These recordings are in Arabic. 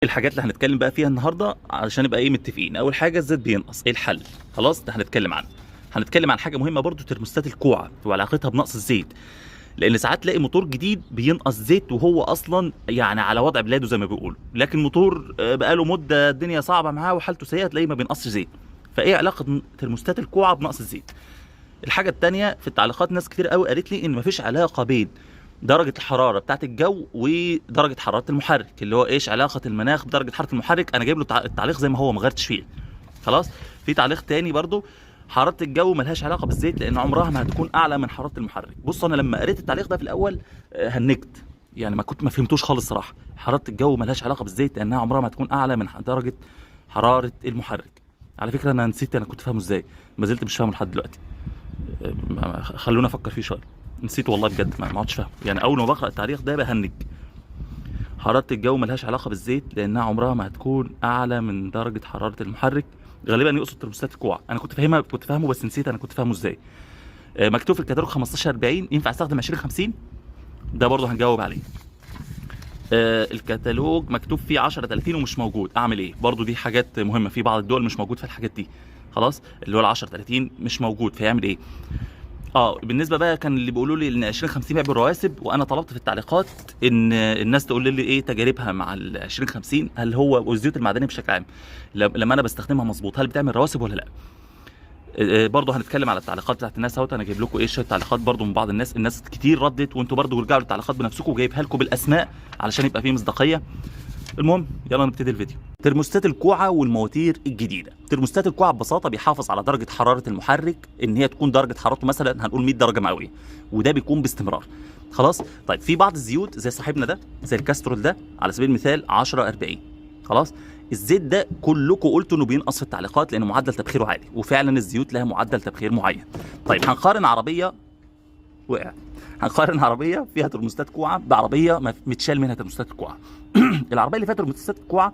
الحاجات اللي هنتكلم بقى فيها النهارده علشان نبقى متفقين. اول حاجه الزيت بينقص، ايه الحل؟ خلاص ده هنتكلم عنه. هنتكلم عن حاجه مهمه برضو، ترموستات الكوعه وعلاقتها بنقص الزيت، لان ساعات تلاقي موتور جديد بينقص زيت وهو اصلا يعني على وضع بلاده زي ما بيقولوا، لكن موتور بقاله مده الدنيا صعبه معاه وحالته سيئه تلاقيه ما بينقصش زيت. فايه علاقه ترموستات الكوعه بنقص الزيت؟ الحاجه الثانيه، في التعليقات ناس كتير قوي قالت لي ان مفيش علاقه بين درجة الحرارة بتاعت الجو ودرجة حرارة المحرك، اللي هو ايش علاقة المناخ بدرجة حرارة المحرك. انا جايب له التعليق زي ما هو، ما غيرتش فيه. خلاص. في تعليق تاني برضو، حرارة الجو ملهاش علاقة بالزيت لان عمرها ما هتكون اعلى من حرارة المحرك. بص انا لما قريت التعليق ده في الاول هنكت، يعني ما فهمتوش خالص صراحة. حرارة الجو ملهاش علاقة بالزيت لانها عمرها ما هتكون اعلى من درجة حرارة المحرك. على فكرة انا نسيت انا كنت فاهمه ازاي، ما زلت مش فاهمه لحد دلوقتي. خلونا افكر فيه شويه. نسيت والله بجد، ما عدتش فاهم. يعني اول ما بقرا التاريخ ده بهنج. حراره الجو ملهاش علاقه بالزيت لانها عمرها ما هتكون اعلى من درجه حراره المحرك. غالبا يقصد ترموستات الكوع. انا كنت فاهمه بس نسيت انا كنت فاهمه ازاي. مكتوب في الكتالوج 1540. ينفع استخدم 2050؟ ده برضه هنجاوب عليه. الكتالوج مكتوب فيه 1030 ومش موجود، اعمل ايه؟ برضه دي حاجات مهمه، في بعض الدول مش موجود في الحاجات دي. خلاص، اللي هو ال 1030 مش موجود، فيعمل ايه؟ بالنسبه بقى كان اللي بيقولوا لي ان 2050 بيع بالرواسب، وانا طلبت في التعليقات ان الناس تقول لي ايه تجاربها مع ال 2050، هل هو والزيوت المعدنيه بشكل عام لما انا بستخدمها مظبوط هل بتعمل رواسب ولا لا. برضه هنتكلم على التعليقات بتاعت الناس اهوت. انا جايب لكم شويه تعليقات برضه من بعض الناس كتير ردت، وانتوا برضه رجعوا للتعليقات بنفسكم وجايبها لكم بالاسماء علشان يبقى فيه مصداقيه. المهم يلا نبتدي الفيديو. ترموستات الكوعه والمواتير الجديده. ترموستات الكوعه ببساطه بيحافظ على درجه حراره المحرك ان هي تكون درجه حرارته مثلا هنقول 100 درجه مئويه، وده بيكون باستمرار. خلاص. طيب في بعض الزيوت زي صاحبنا ده، زي الكاسترول ده على سبيل المثال 1040. خلاص. الزيت ده كلكم قلتوا انه بينقص في التعليقات لان معدل تبخيره عالي، وفعلا الزيوت لها معدل تبخير معين. طيب هنقارن عربيه هنقارن عربيه فيها ترموستات كوعه بعربيه متشال منها ترموستات الكوعه. العربيه اللي فيها ترموستات الكوعه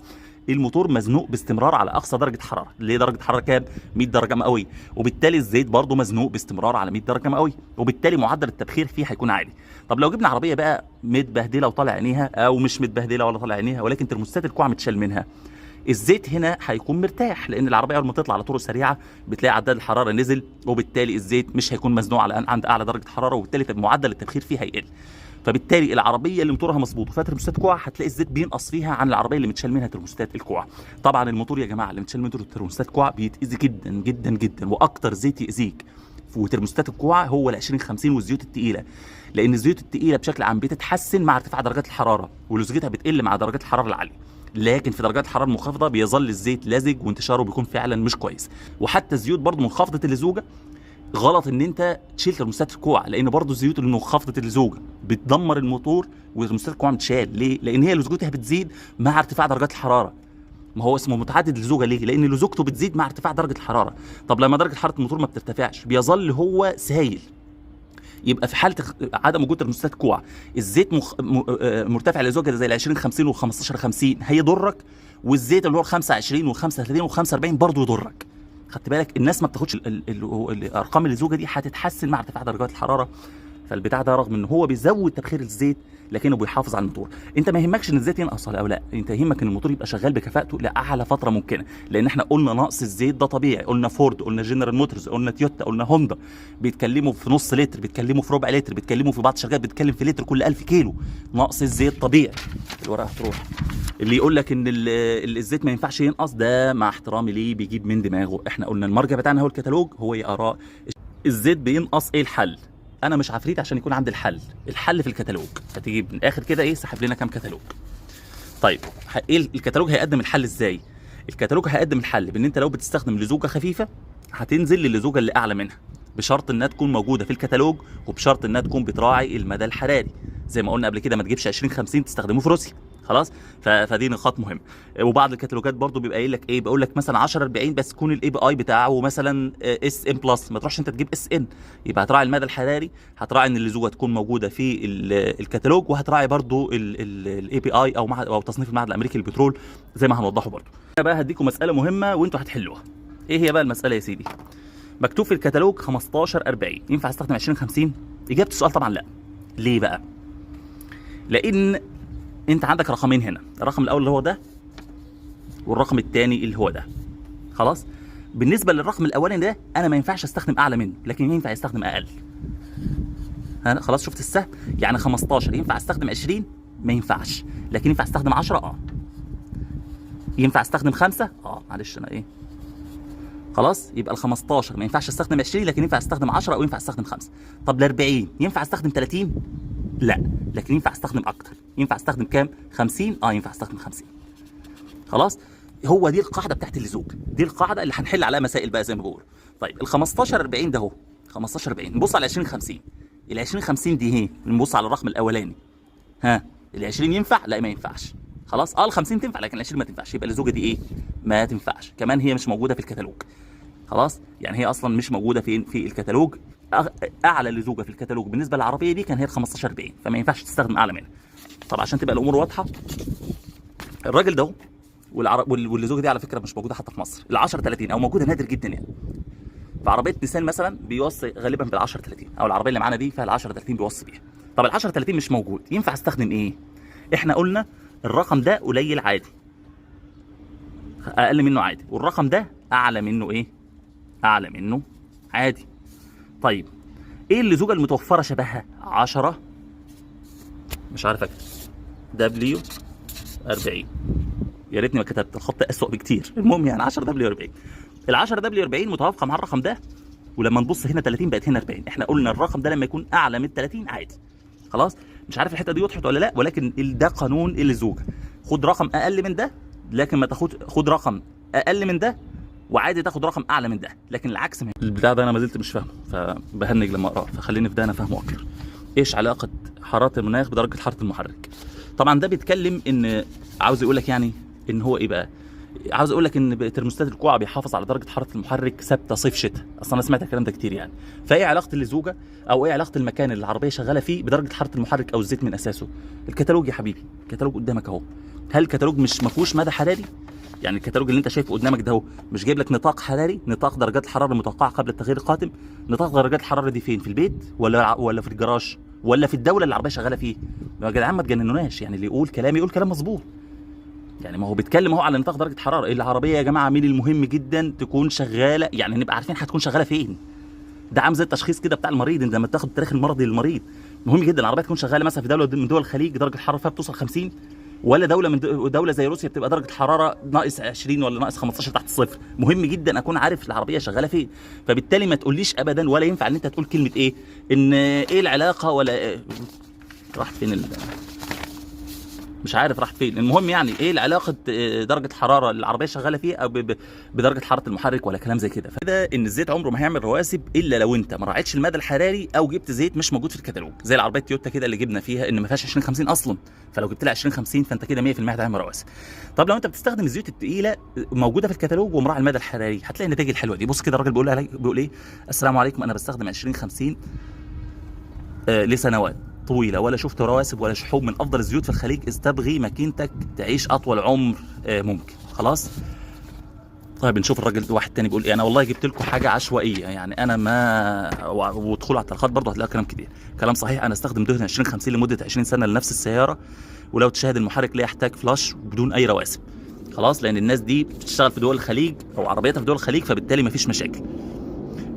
الموتور مزنوق باستمرار على اقصى درجه حراره، اللي هي درجه حراره كام؟ 100 درجه مئويه، وبالتالي الزيت برضه مزنوق باستمرار على 100 درجه مئويه، وبالتالي معدل التبخير فيه هيكون عالي. طب لو جبنا عربيه بقى متبهدله وطالع عينيها، او مش متبهدله ولا طالع عينيها ولكن ترموستات الكوعه متشال منها، الزيت هنا هيكون مرتاح، لان العربيه اول ما تطلع على طرق سريعه بتلاقي عداد الحراره نزل، وبالتالي الزيت مش هيكون مزنوق عند اعلى درجه حراره، وبالتالي معدل التبخير فيه هيقل. فبالتالي العربيه اللي موتورها مظبوط وفيها ترموستات كوع هتلاقي الزيت بينقص فيها عن العربيه اللي متشال منها ترموستات الكوع. طبعا الموتور يا جماعه اللي متشال منه ترموستات كوع بيتاذي جدا جدا جدا، واكتر زيت ياذيك وترموستات الكوع هو ال 2050 والزيوت الثقيله، لان الزيوت الثقيله بشكل عام بتتحسن مع ارتفاع درجات الحراره ولزوجتها بتقل مع درجات الحراره العاليه، لكن في درجات الحراره المنخفضه بيظل الزيت لزج وانتشاره بيكون فعلا مش كويس. وحتى الزيوت برضو منخفضه اللزوجه غلط ان انت تشيل ترموستات الكوع، لان برضو الزيوت المنخفضه اللزوجه بتدمر الموتور، وترموستات الكوع متشال ليه؟ لان هي لزوجتها بتزيد مع ارتفاع درجات الحراره. ما هو اسمه متعدد اللزوجه ليه؟ لان لزوجته بتزيد مع ارتفاع درجه الحراره. طب لما درجه حراره الموتور ما بترتفعش بيظل هو سايل. يبقى في حاله عدم وجود ترموستات كوع الزيت مرتفع لزوجه زي ال 2050 وال 1550 هيضرك، والزيت اللي هو ال 25 وال 35 وال 45 برضه يضرك. خدت بالك؟ الناس ما بتاخدش الارقام اللزوجه دي هتتحسن مع ارتفاع درجات الحراره. فالبتاع ده رغم ان هو بيزود تبخير الزيت لكنه بيحافظ على الموتور. انت ما يهمكش ان الزيت ينقص او لا، انت يهمك ان الموتور يبقى شغال بكفاءته لاعلى فتره ممكنه، لان احنا قلنا نقص الزيت ده طبيعي. قلنا فورد، قلنا جنرال موتورز، قلنا تويوتا، قلنا هوندا بيتكلموا في نص لتر، بيتكلموا في ربع لتر، بيتكلموا في بعض الشركات بيتكلم في لتر كل 1000 كيلو. نقص الزيت طبيعي. الورقه هتروح. اللي يقول لك ان الزيت ما ينفعش ينقص ده مع احترامي ليه بيجيب من دماغه. احنا قلنا المرجع بتاعنا هو الكتالوج، هو اراء. الزيت بينقص، ايه الحل؟ انا مش عفريت عشان يكون عندي الحل في الكتالوج. هتيجي من الاخر كده سحب لنا كام كتالوج. طيب ايه الكتالوج هيقدم الحل ازاي؟ الكتالوج هيقدم الحل بان انت لو بتستخدم لزوجه خفيفه هتنزل للزوجه اللي اعلى منها، بشرط انها تكون موجوده في الكتالوج، وبشرط انها تكون بتراعي المدى الحراري. زي ما قلنا قبل كده ما تجيبش 2050 تستخدموه في روسيا. خلاص. فدي نقاط مهمه. وبعض الكتالوجات برضو بيبقى قايل لك بيقول لك مثلا 1040 بس يكون الاي بي اي بتاعه مثلا اس ام بلس، ما تروحش انت تجيب اس ان. يبقى هتراعي المدى الحراري، هتراعي ان اللزوجه تكون موجوده في الكتالوج، وهتراعي برضو الاي بي اي او تصنيف المعهد الامريكي للبترول زي ما هنوضحه برضو. انا بقى هديكم مساله مهمه وانتوا هتحلوها. ايه هي بقى المساله يا سيدي؟ مكتوب في الكتالوج 1540. ينفع استخدم 2050؟ اجابه السؤال طبعا لا. ليه بقى؟ لان انت عندك رقمين هنا، الرقم الاول اللي هو ده والرقم الثاني اللي هو ده. خلاص. بالنسبه للرقم الاولاني ده انا ما ينفعش استخدم اعلى منه، لكن ينفع يستخدم اقل. خلاص شفت السهم؟ يعني 15 ينفع استخدم 20؟ ما ينفعش، لكن ينفع استخدم 10. ينفع استخدم 5؟ معلش انا خلاص. يبقى ال 15 ما ينفعش استخدم 20، لكن ينفع استخدم 10 او ينفع استخدم 5. طب ال 40 ينفع استخدم 30؟ لا، لكن ينفع استخدم اكتر. ينفع استخدم كام؟ 50؟ ينفع استخدم 50. خلاص. هو دي القاعده بتاعت اللزوج، دي القاعده اللي هنحل عليها مسائل بقى زي ما بقول. طيب ال 15 40 ده اهو، 15 40 نبص على 20 50. ال 20 50 دي هي نبص على الرقم الاولاني. ال 20 ينفع؟ لا ما ينفعش. خلاص. ال 50 تنفع لكن ال 20 ما تنفعش. يبقى الزوجه دي ايه؟ ما تنفعش. كمان هي مش موجوده في الكتالوج. خلاص. يعني هي اصلا مش موجوده في الكتالوج. اعلى لزوجه في الكتالوج بالنسبه للعربيه دي كان هي ال 15 40، فما ينفعش تستخدم اعلى منها. طب عشان تبقى الامور واضحه، الراجل ده واللزوجه دي على فكره مش موجوده حتى في مصر. ال 10 30 او موجوده نادر جدا يعني. في عربيه نيسان مثلا بيوصي غالبا بال 10 30، او العربيه اللي معانا دي فيها ال 10 30 بيوصي بيها. طب ال 10 30 مش موجود، ينفع استخدم ايه؟ احنا قلنا الرقم ده قليل عادي، اقل منه عادي، والرقم ده اعلى منه ايه؟ اعلى منه عادي. طيب ايه اللزوجه المتوفره شبهها؟ 10 مش عارف اكتب دبليو 40. يا ريتني ما كتبت، الخط اسوء بكتير. المهم يعني 10 دبليو 40. ال 10 دبليو 40 متوافقه مع الرقم ده، ولما نبص هنا 30 بقت هنا 40. احنا قلنا الرقم ده لما يكون اعلى من 30 عادي. خلاص. مش عارف الحته دي وضحت ولا لا، ولكن ده قانون اللزوجه. خد رقم اقل من ده، لكن ما خد رقم اقل من ده، وعادي تاخد رقم اعلى من ده، لكن العكس. البتاع ده انا ما زلت مش فاهمه، فبهنج لما اقراه، فخليني في ده انا فاهمه اكتر. ايش علاقه حراره المناخ بدرجه حراره المحرك؟ طبعا ده بيتكلم ان عاوز يقول لك يعني ان هو ايه بقى؟ عاوز اقول لك ان ترموستات الكوع بيحافظ على درجه حراره المحرك ثابته صيف شتاء. اصلا انا سمعت الكلام ده كتير يعني. فايه علاقه اللزوجه او ايه علاقه المكان اللي العربيه شغاله فيه بدرجه حراره المحرك او الزيت من اساسه؟ الكتالوج يا حبيبي، الكتالوج قدامك اهو. هل الكتالوج مش ما فيهوش مدى حراري؟ يعني الكتالوج اللي انت شايفه قدامك ده اهو مش جايب لك نطاق حراري، نطاق درجات الحراره المتوقعه قبل التغيير القادم؟ نطاق درجات الحراره دي فين؟ في البيت ولا في الجراج ولا في الدوله اللي العربيه شغاله فيه؟ يا جدعان ما تجننوناش، يعني اللي يقول كلام يقول كلام مظبوط. يعني ما هو بيتكلم اهو على نطاق درجه حراره. العربيه يا جماعه من المهم جدا تكون شغاله، يعني نبقى عارفين هتكون شغاله فين. ده عامل زي التشخيص كده بتاع المريض، انت لما تاخد التاريخ المرضي للمريض مهم جدا. العربيه تكون شغاله مثلا في دوله من دول الخليج درجه الحراره فيها بتوصل 50، ولا دوله من دوله زي روسيا بتبقى درجه الحراره ناقص 20 ولا ناقص 15 تحت الصفر. مهم جدا اكون عارف العربيه شغاله فين. فبالتالي ما تقوليش ابدا، ولا ينفع ان انت تقول كلمه ايه ان ايه العلاقه ولا إيه. راحت فين مش عارف راح فين. المهم يعني ايه علاقه درجه حراره العربيه شغاله فيها او بدرجه حراره المحرك ولا كلام زي كده. فده ان الزيت عمره ما هيعمل رواسب الا لو انت ما راعيتش المدى الحراري او جبت زيت مش موجود في الكتالوج، زي العربيه تويوتا كده اللي جبنا فيها ان ما فيهاش 20 50 اصلا. فلو جبت لها 20 50 فانت كده 100% هتعمل رواسب. طب لو انت بتستخدم الزيوت الثقيله موجوده في الكتالوج ومراعي المدى الحراري هتلاقي النتائج الحلوه دي. بص كده الراجل بيقول ايه؟ السلام عليكم، انا بستخدم 20 50 لسنوات طويله، ولا شفت رواسب ولا شحوب، من افضل الزيوت في الخليج، استبغي ماكينتك تعيش اطول عمر ممكن. خلاص. طيب نشوف الراجل واحد تاني بيقول ايه. انا والله جبت لكم حاجه عشوائيه، يعني انا ما وادخلوا على التلخيصات برضه هتلاقوا كلام كتير. كلام صحيح. انا استخدم دهن 20 50 لمده 20 سنه لنفس السياره، ولو تشاهد المحرك لا يحتاج فلاش بدون اي رواسب. خلاص. لان الناس دي بتشتغل في دول الخليج او عربياتها في دول الخليج، فبالتالي مفيش مشاكل.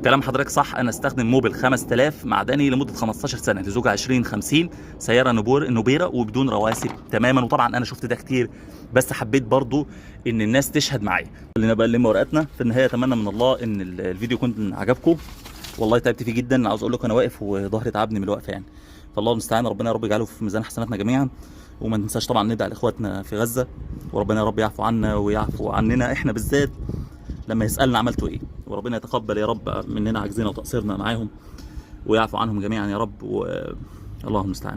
كلام حضرتك صح. انا استخدم موبل 5000 معدني لمده 15 سنه لزوجة 20 50 سياره نوبيرا وبدون رواسب تماما. وطبعا انا شفت ده كتير، بس حبيت برضو ان الناس تشهد معايا. خلينا بقى نلم ورقتنا. في النهايه اتمنى من الله ان الفيديو يكون عجبكم. والله تعبت فيه جدا، عاوز اقول لكم انا واقف وظهري تعبني من الوقفه يعني. فالله المستعان، ربنا يا رب يجعله في ميزان حسناتنا جميعا. وما ننساش طبعا ندعي لاخواتنا في غزه، وربنا يا رب يعفو عنا ويعفو عننا احنا بالذات لما يسألنا عملتوا ايه، وربنا يتقبل يا رب مننا عجزنا وتقصيرنا معاهم ويعفو عنهم جميعا يا رب. والله المستعان.